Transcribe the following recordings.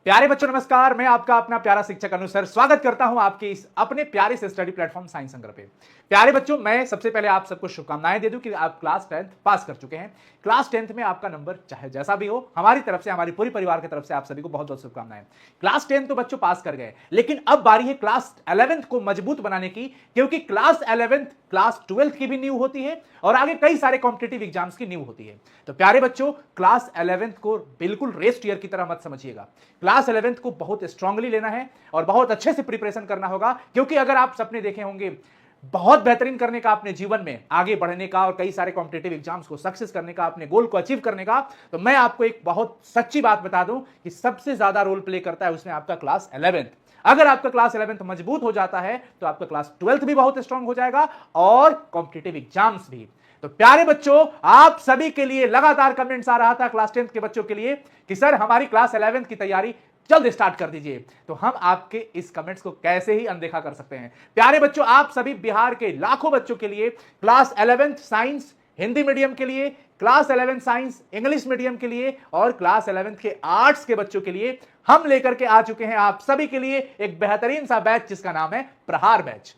प्यारे बच्चों नमस्कार। मैं आपका अपना प्यारा शिक्षक अनु सर स्वागत करता हूं आपके इस अपने प्यारे से स्टडी प्लेटफॉर्म साइंस संग्रह पे। प्यारे बच्चों, मैं सबसे पहले आप सबको शुभकामनाएं दे दूं कि आप क्लास 10th पास कर चुके हैं। क्लास 10th में आपका नंबर चाहे जैसा भी हो, हमारी तरफ से, हमारी पूरी परिवार की तरफ से आप सभी को बहुत बहुत शुभकामनाएं। क्लास 10 तो बच्चों पास कर गए, लेकिन अब बारी है क्लास 11th को मजबूत बनाने की, क्योंकि क्लास 11th क्लास 12th की भी नींव होती है और आगे कई सारे कॉम्पिटिटिव एग्जाम्स की नींव होती है। तो प्यारे बच्चों, क्लास 11th को बिल्कुल रेस्ट ईयर की तरह मत समझिएगा। क्लास 11th को बहुत स्ट्रांगली लेना है और बहुत अच्छे से प्रिपरेशन करना होगा, क्योंकि अगर आप सपने देखे होंगे बहुत बेहतरीन करने का, अपने जीवन में आगे बढ़ने का और कई सारे कॉम्पिटिटिव एग्जाम्स को सक्सेस करने का, अपने गोल को अचीव करने का, तो मैं आपको एक बहुत सच्ची बात बता दूं कि सबसे ज्यादा रोल प्ले करता है उसमें आपका क्लास 11th। अगर आपका क्लास 11th मजबूत हो जाता है तो आपका क्लास 12th भी बहुत स्ट्रांग हो जाएगा और कॉम्पिटिटिव एग्जाम्स भी। तो प्यारे बच्चों, आप सभी के लिए लगातार कमेंट्स आ रहा था क्लास 10th के बच्चों के लिए कि सर हमारी क्लास 11th की तैयारी जल्द स्टार्ट कर दीजिए। तो हम आपके इस कमेंट्स को कैसे ही अनदेखा कर सकते हैं। प्यारे बच्चों, आप सभी बिहार के लाखों बच्चों के लिए class 11th science Hindi medium के लिए, class 11th science English medium के लिए और क्लास 11th के आर्ट्स के बच्चों के लिए हम लेकर के आ चुके हैं आप सभी के लिए एक बेहतरीन सा बैच जिसका नाम है प्रहार बैच।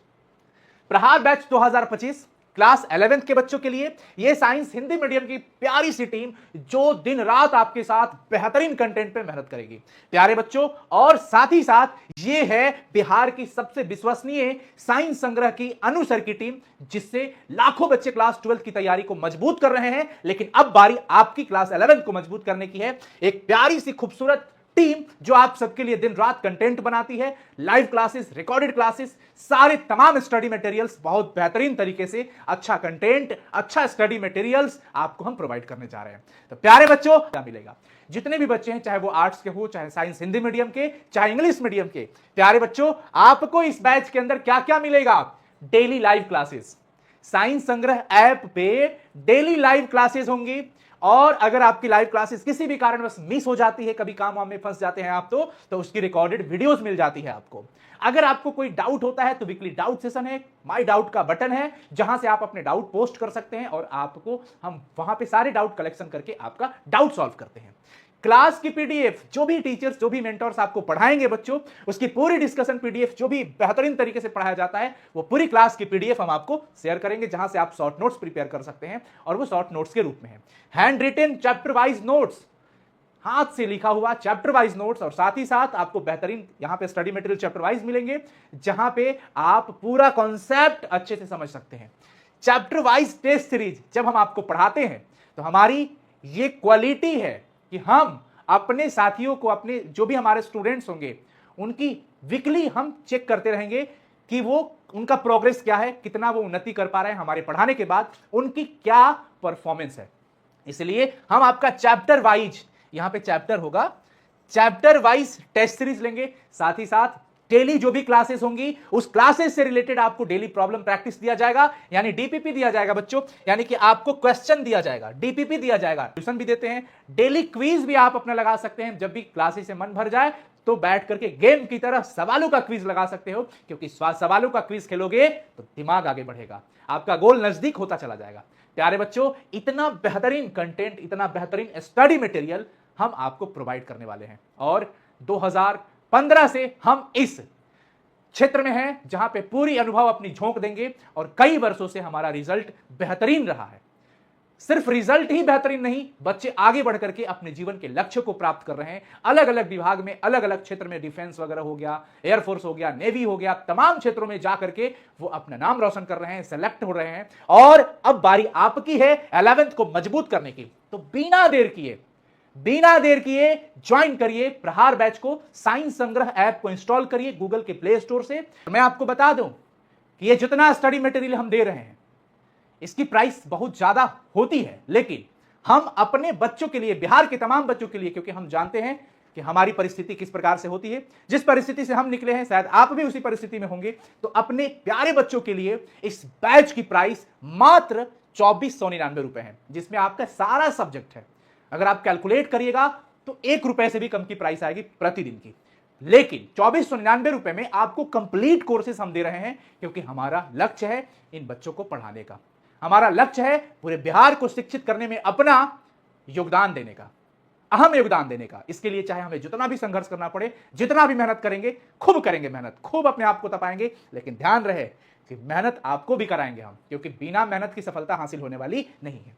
प्रहार बैच 2025 क्लास 11th के बच्चों के लिए, यह साइंस हिंदी मीडियम की प्यारी सी टीम जो दिन रात आपके साथ बेहतरीन कंटेंट पे मेहनत करेगी प्यारे बच्चों। और साथ ही साथ ये है बिहार की सबसे विश्वसनीय साइंस संग्रह की अनु सर की टीम, जिससे लाखों बच्चे क्लास 12th की तैयारी को मजबूत कर रहे हैं। लेकिन अब बारी आपकी क्लास 11th को मजबूत करने की है। एक प्यारी सी खूबसूरत टीम जो आप सबके लिए दिन रात कंटेंट बनाती है, लाइव क्लासेस, रिकॉर्डेड क्लासेस, सारे तमाम स्टडी मटेरियल्स, बहुत बेहतरीन तरीके से अच्छा कंटेंट, अच्छा स्टडी मटेरियल्स आपको हम प्रोवाइड करने जा रहे हैं। तो प्यारे बच्चों, क्या मिलेगा? जितने भी बच्चे हैं, चाहे वो आर्ट्स के हो, चाहे साइंस हिंदी मीडियम के, चाहे इंग्लिश मीडियम के, प्यारे बच्चों आपको इस बैच के अंदर क्या क्या मिलेगा? डेली लाइव क्लासेस, साइंस संग्रह ऐप पे डेली लाइव क्लासेस होंगी। और अगर आपकी लाइव क्लासेस किसी भी कारणवश मिस हो जाती है, कभी काम वाम में फंस जाते हैं आप, तो उसकी रिकॉर्डेड वीडियोस मिल जाती है आपको। अगर आपको कोई डाउट होता है तो वीकली डाउट सेशन है, माय डाउट का बटन है जहां से आप अपने डाउट पोस्ट कर सकते हैं और आपको हम वहां पे सारे डाउट कलेक्शन करके आपका डाउट सॉल्व करते हैं। क्लास की पीडीएफ, जो भी टीचर्स, जो भी मेंटर्स आपको पढ़ाएंगे बच्चों, उसकी पूरी डिस्कशन पीडीएफ, जो भी बेहतरीन तरीके से पढ़ाया जाता है, वो पूरी क्लास की पीडीएफ हम आपको शेयर करेंगे, जहां से आप शॉर्ट नोट्स प्रिपेयर कर सकते हैं। और वो शॉर्ट नोट्स के रूप में है hand retain chapter wise notes, हाथ से लिखा हुआ चैप्टर वाइज नोट्स, और साथ ही साथ आपको बेहतरीन यहां पे स्टडी मटेरियल चैप्टर वाइज मिलेंगे, जहां पे आप पूरा कॉन्सेप्ट अच्छे से समझ सकते हैं। चैप्टर वाइज टेस्ट सीरीज जब हम आपको पढ़ाते हैं तो हमारी ये क्वालिटी है कि हम अपने साथियों को, अपने जो भी हमारे स्टूडेंट्स होंगे, उनकी वीकली हम चेक करते रहेंगे कि वो उनका प्रोग्रेस क्या है, कितना वो उन्नति कर पा रहे हैं, हमारे पढ़ाने के बाद उनकी क्या परफॉर्मेंस है। इसलिए हम आपका चैप्टर वाइज, यहां पे चैप्टर होगा, चैप्टर वाइज टेस्ट सीरीज लेंगे। साथ ही साथ डेली जो भी क्लासेस होंगी, उस क्लासेस से रिलेटेड आपको डेली प्रॉब्लम प्रैक्टिस दिया जाएगा, यानी डीपीपी दिया जाएगा बच्चों, यानी कि आपको क्वेश्चन दिया जाएगा, डीपीपी दिया जाएगा, ट्यूशन भी देते हैं, डेली क्विज भी आप अपना लगा सकते हैं। जब भी क्लासेस से मन भर जाए तो बैठ करके गेम की तरह सवालों का क्विज लगा सकते हो, क्योंकि सवालों का क्विज खेलोगे तो दिमाग आगे बढ़ेगा, आपका गोल नजदीक होता चला जाएगा। प्यारे बच्चों, इतना बेहतरीन कंटेंट, इतना बेहतरीन स्टडी मटेरियल हम आपको प्रोवाइड करने वाले हैं। और 2015 से हम इस क्षेत्र में हैं जहां पे पूरी अनुभव अपनी झोंक देंगे, और कई वर्षों से हमारा रिजल्ट बेहतरीन रहा है। सिर्फ रिजल्ट ही बेहतरीन नहीं, बच्चे आगे बढ़ करके अपने जीवन के लक्ष्य को प्राप्त कर रहे हैं। अलग अलग विभाग में, अलग अलग क्षेत्र में, डिफेंस वगैरह हो गया, एयरफोर्स हो गया, नेवी हो गया, तमाम क्षेत्रों में जा करके वो अपना नाम रोशन कर रहे हैं, सेलेक्ट हो रहे हैं। और अब बारी आपकी है 11th को मजबूत करने की। तो बिना देर किए ज्वाइन करिए प्रहार बैच को, साइंस संग्रह ऐप को इंस्टॉल करिए गूगल के प्ले स्टोर से। मैं आपको बता दूं कि ये जितना स्टडी मटेरियल हम दे रहे हैं, इसकी प्राइस बहुत ज्यादा होती है, लेकिन हम अपने बच्चों के लिए, बिहार के तमाम बच्चों के लिए, क्योंकि हम जानते हैं कि हमारी परिस्थिति किस प्रकार से होती है, जिस परिस्थिति से हम निकले हैं शायद आप भी उसी परिस्थिति में होंगे, तो अपने प्यारे बच्चों के लिए इस बैच की प्राइस मात्र 2499 रुपए है, जिसमें आपका सारा सब्जेक्ट है। अगर आप कैलकुलेट करिएगा तो 1 रुपए से भी कम की प्राइस आएगी प्रतिदिन की, लेकिन 2499 रुपए में आपको कंप्लीट कोर्सेस हम दे रहे हैं, क्योंकि हमारा लक्ष्य है इन बच्चों को पढ़ाने का, हमारा लक्ष्य है पूरे बिहार को शिक्षित करने में अपना योगदान देने का। अहम योगदान देने का। इसके लिए चाहे हमें जितना भी संघर्ष करना पड़े, जितना भी मेहनत करेंगे, खूब करेंगे मेहनत, खूब अपने आप को तपाएंगे, लेकिन ध्यान रहे कि मेहनत आपको भी कराएंगे हम, क्योंकि बिना मेहनत की सफलता हासिल होने वाली नहीं है।